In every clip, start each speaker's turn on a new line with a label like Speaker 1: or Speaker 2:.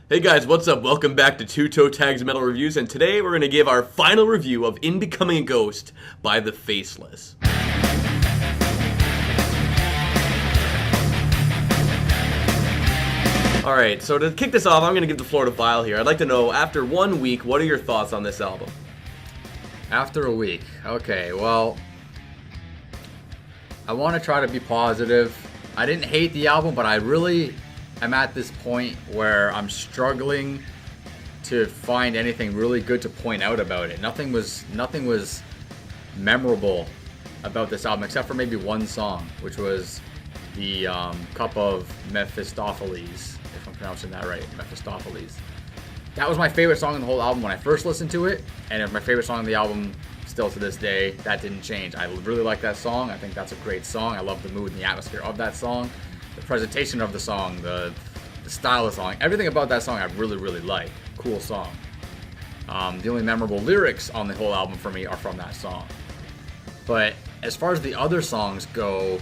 Speaker 1: Hey guys, what's up? Welcome back to Two Toe Tags Metal Reviews, and today we're going to give our final review of In Becoming a Ghost by the Faceless. Alright, so to kick this off, I'm going to give the floor to Vile here. I'd like to know, after 1 week, what are your thoughts on this album?
Speaker 2: After a week, okay, well, I want to try to be positive. I didn't hate the album, but I really am at this point where I'm struggling to find anything really good to point out about it. Nothing was memorable about this album except for maybe one song, which was the Cup of Mephistopheles, if I'm pronouncing that right, Mephistopheles. That was my favorite song in the whole album when I first listened to it, and it's my favorite song on the album still to this day. That didn't change. I really like that song. I think that's a great song. I love the mood and the atmosphere of that song. The presentation of the song, the style of the song, everything about that song I really like. Cool song. The only memorable lyrics on the whole album for me are from that song. But as far as the other songs go,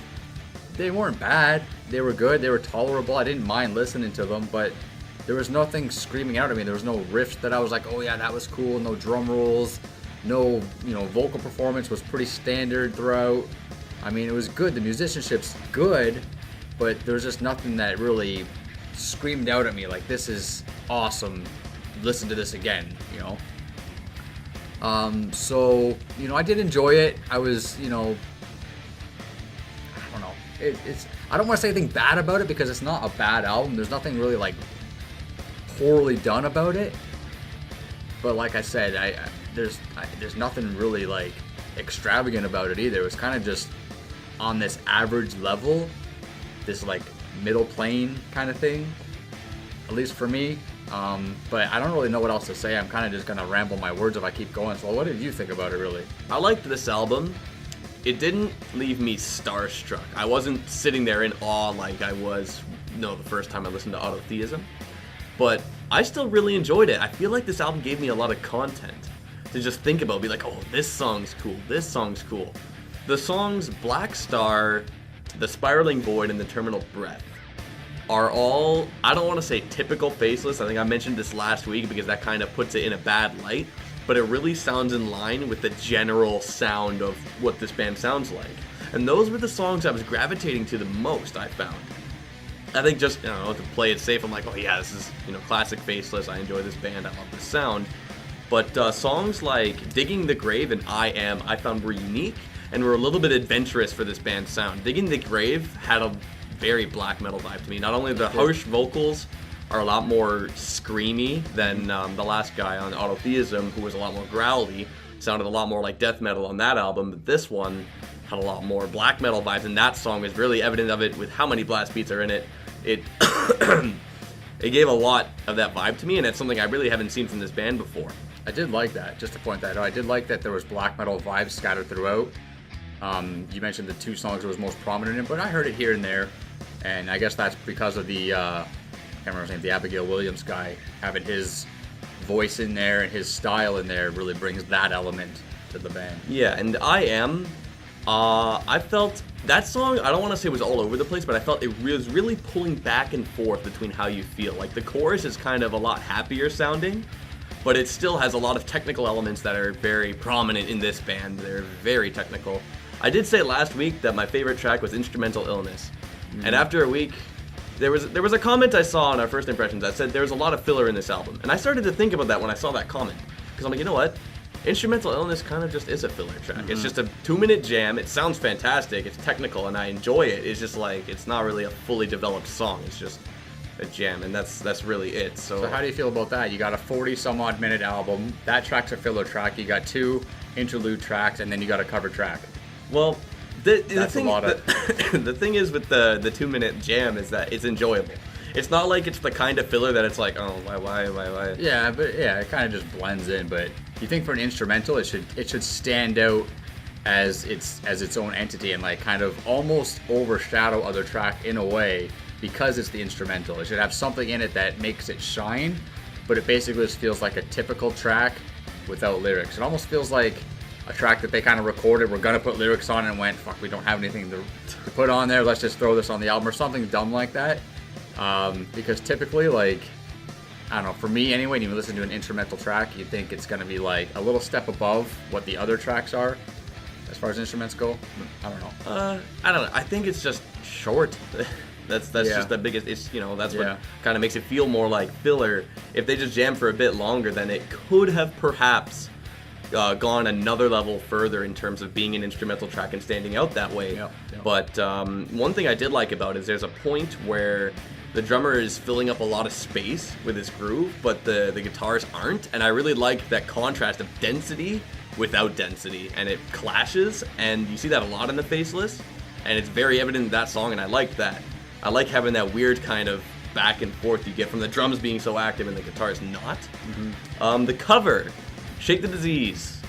Speaker 2: they weren't bad. They were good. They were tolerable. I didn't mind listening to them, but there was nothing screaming out at me. There was no riffs that I was like, oh yeah, that was cool. No drum rolls. No, vocal performance was pretty standard throughout. I mean, it was good. The musicianship's good, but there's just nothing that really screamed out at me like, this is awesome, listen to this again, So, I did enjoy it. I was, I don't know. I don't want to say anything bad about it because it's not a bad album. There's nothing really, poorly done about it. But like I said, there's nothing really, extravagant about it either. It was kind of just on this average level, this, middle plane kind of thing, at least for me. But I don't really know what else to say. I'm kind of just going to ramble my words if I keep going. So what did you think about it, really?
Speaker 1: I liked this album. It didn't leave me starstruck. I wasn't sitting there in awe like I was, the first time I listened to Autotheism. But I still really enjoyed it. I feel like this album gave me a lot of content to just think about. Be like, oh, this song's cool. This song's cool. The songs Black Star, The Spiraling Void, and The Terminal Breath are all, I don't want to say typical Faceless. I think I mentioned this last week because that kind of puts it in a bad light. But it really sounds in line with the general sound of what this band sounds like. And those were the songs I was gravitating to the most, I found. I think just, to play it safe, I'm like, oh yeah, this is, classic Faceless. I enjoy this band. I love this sound. But songs like Digging the Grave and I Am, I found were unique and were a little bit adventurous for this band's sound. Digging the Grave had a very black metal vibe to me. Not only the harsh vocals are a lot more screamy than the last guy on Autotheism, who was a lot more growly, sounded a lot more like death metal on that album, but this one had a lot more black metal vibes, and that song is really evident of it with how many blast beats are in it. It gave a lot of that vibe to me, and it's something I really haven't seen from this band before.
Speaker 2: I did like that, just to point that out. I did like that there was black metal vibes scattered throughout. You mentioned the two songs that was most prominent in, but I heard it here and there, and I guess that's because of the, I can't remember his name, the Abigail Williams guy, having his voice in there and his style in there really brings that element to the band.
Speaker 1: Yeah, and I Am, I felt that song, I don't want to say it was all over the place, but I felt it was really pulling back and forth between how you feel. Like, the chorus is kind of a lot happier sounding, but it still has a lot of technical elements that are very prominent in this band. They're very technical. I did say last week that my favorite track was Instrumental Illness. And after a week, there was a comment I saw on our first impressions that said there was a lot of filler in this album. And I started to think about that when I saw that comment. Because I'm like, you know what? Instrumental Illness kind of just is a filler track. It's just a 2-minute jam. It sounds fantastic. It's technical and I enjoy it. It's just it's not really a fully developed song. It's just a jam, and that's really it. So
Speaker 2: how do you feel about that? You got a 40-some-odd minute album. That track's a filler track. You got 2 interlude tracks, and then you got a cover track.
Speaker 1: Well, the thing is with the 2-minute jam is that it's enjoyable. It's not like it's the kind of filler that it's like, oh, why?
Speaker 2: Yeah, but yeah, it kind of just blends in. But you think for an instrumental, it should stand out as its own entity and kind of almost overshadow other track in a way because it's the instrumental. It should have something in it that makes it shine, but it basically just feels like a typical track without lyrics. It almost feels like a track that they kind of recorded, we're gonna put lyrics on, and went, fuck, we don't have anything to put on there, let's just throw this on the album, or something dumb like that. Because typically, I don't know, for me anyway, when you listen to an instrumental track, you think it's going to be like a little step above what the other tracks are as far as instruments go. I don't know.
Speaker 1: I don't know. I think it's just short. That's just the biggest. It's that's what kind of makes it feel more like filler. If they just jam for a bit longer, then it could have perhaps gone another level further in terms of being an instrumental track and standing out that way. But one thing I did like about it is there's a point where the drummer is filling up a lot of space with his groove, but the guitars aren't, and I really like that contrast of density without density, and it clashes, and you see that a lot in the Faceless, and it's very evident in that song, and I like that. I like having that weird kind of back and forth you get from the drums being so active and the guitars not. The cover, Shake the Disease.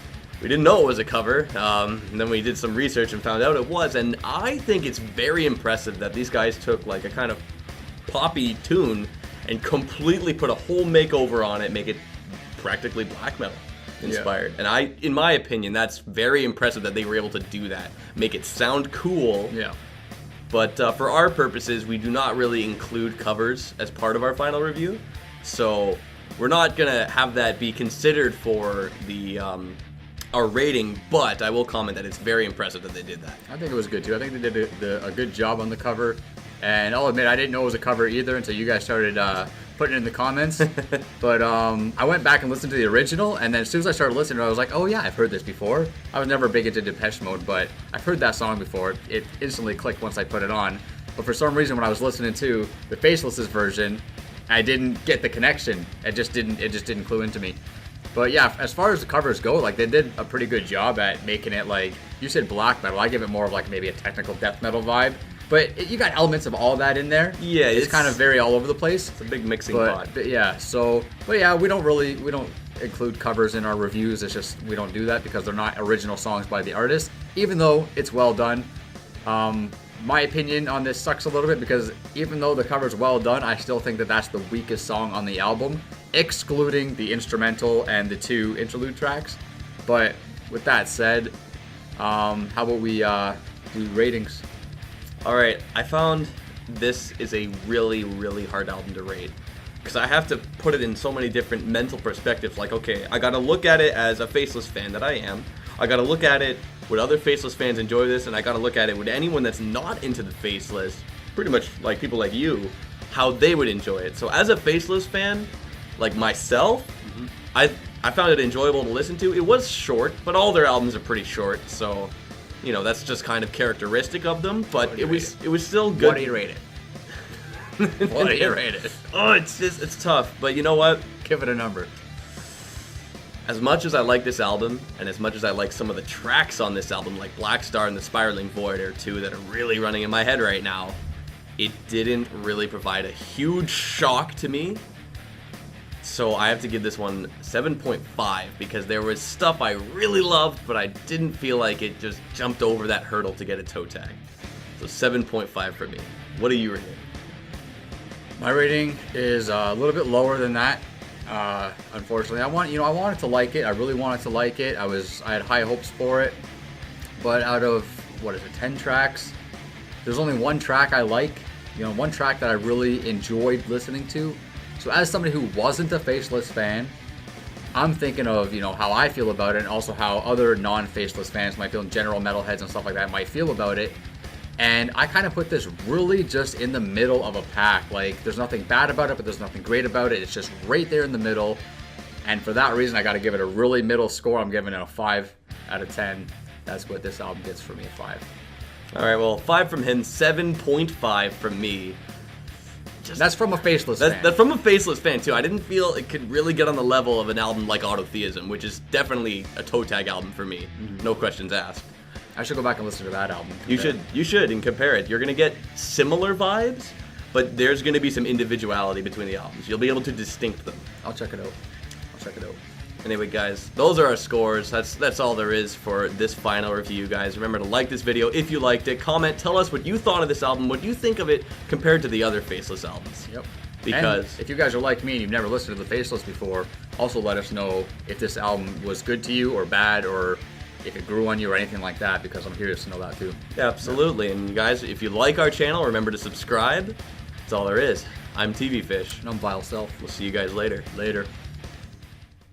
Speaker 1: We didn't know it was a cover, and then we did some research and found out it was, and I think it's very impressive that these guys took like a kind of poppy tune and completely put a whole makeover on it, make it practically black metal inspired. And in my opinion, that's very impressive that they were able to do that, make it sound cool. But for our purposes, we do not really include covers as part of our final review, so we're not gonna have that be considered for the our rating. But I will comment that it's very impressive that they did that.
Speaker 2: I think it was good too. I think they did a good job on the cover. And I'll admit, I didn't know it was a cover either until you guys started putting it in the comments. But I went back and listened to the original, and then as soon as I started listening, I was like, oh yeah, I've heard this before. I was never big into Depeche Mode, but I've heard that song before. It instantly clicked once I put it on. But for some reason, when I was listening to the Faceless' version, I didn't get the connection. It just didn't clue into me. But yeah, as far as the covers go, like they did a pretty good job at making it like, you said black metal, I give it more of like maybe a technical death metal vibe. But you got elements of all that in there. Yeah, it's kind of very all over the place.
Speaker 1: It's a big mixing pot.
Speaker 2: But yeah, we don't include covers in our reviews. It's just we don't do that because they're not original songs by the artist, even though it's well done. My opinion on this sucks a little bit because even though the cover's well done, I still think that that's the weakest song on the album, excluding the instrumental and the 2 interlude tracks. But with that said, how about we do ratings?
Speaker 1: Alright, I found this is a really, really hard album to rate. Because I have to put it in so many different mental perspectives. Like, okay, I gotta look at it as a Faceless fan that I am. I gotta look at it, would other Faceless fans enjoy this? And I gotta look at it, would anyone that's not into the Faceless, pretty much like people like you, how they would enjoy it. So as a Faceless fan, like myself, I found it enjoyable to listen to. It was short, but all their albums are pretty short, so that's just kind of characteristic of them, but it was still good.
Speaker 2: What do you rate it? What do you rate it?
Speaker 1: Oh, it's tough, but you know what?
Speaker 2: Give it a number.
Speaker 1: As much as I like this album, and as much as I like some of the tracks on this album, like Black Star and The Spiraling Void are 2 that are really running in my head right now, it didn't really provide a huge shock to me. So I have to give this one 7.5 because there was stuff I really loved, but I didn't feel like it just jumped over that hurdle to get a toe tag. So 7.5 for me. What are you rating?
Speaker 2: My rating is a little bit lower than that. Unfortunately, I wanted to like it. I really wanted to like it. I had high hopes for it. But out of 10 tracks, there's only one track I like. One track that I really enjoyed listening to. So as somebody who wasn't a Faceless fan, I'm thinking of, how I feel about it and also how other non-Faceless fans might feel, general metalheads and stuff like that might feel about it. And I kind of put this really just in the middle of a pack. Like, there's nothing bad about it, but there's nothing great about it. It's just right there in the middle. And for that reason, I got to give it a really middle score. I'm giving it a 5 out of 10. That's what this album gets for me, a 5.
Speaker 1: All right, well, 5 from him, 7.5 from me.
Speaker 2: That's from a Faceless fan.
Speaker 1: That's from a Faceless fan, too. I didn't feel it could really get on the level of an album like Autotheism, which is definitely a toe tag album for me. No questions asked.
Speaker 2: I should go back and listen to that album.
Speaker 1: You should, and compare it. You're going to get similar vibes, but there's going to be some individuality between the albums. You'll be able to distinct them.
Speaker 2: I'll check it out.
Speaker 1: Anyway, guys, those are our scores. That's all there is for this final review, guys. Remember to like this video if you liked it. Comment, tell us what you thought of this album, what you think of it compared to the other Faceless albums.
Speaker 2: Yep.
Speaker 1: Because
Speaker 2: and if you guys are like me and you've never listened to the Faceless before, also let us know if this album was good to you or bad, or if it grew on you or anything like that, because I'm curious to know that too.
Speaker 1: Yeah, absolutely. And guys, if you like our channel, remember to subscribe. That's all there is. I'm TV Fish.
Speaker 2: And I'm Vile Self.
Speaker 1: We'll see you guys later.
Speaker 2: Later.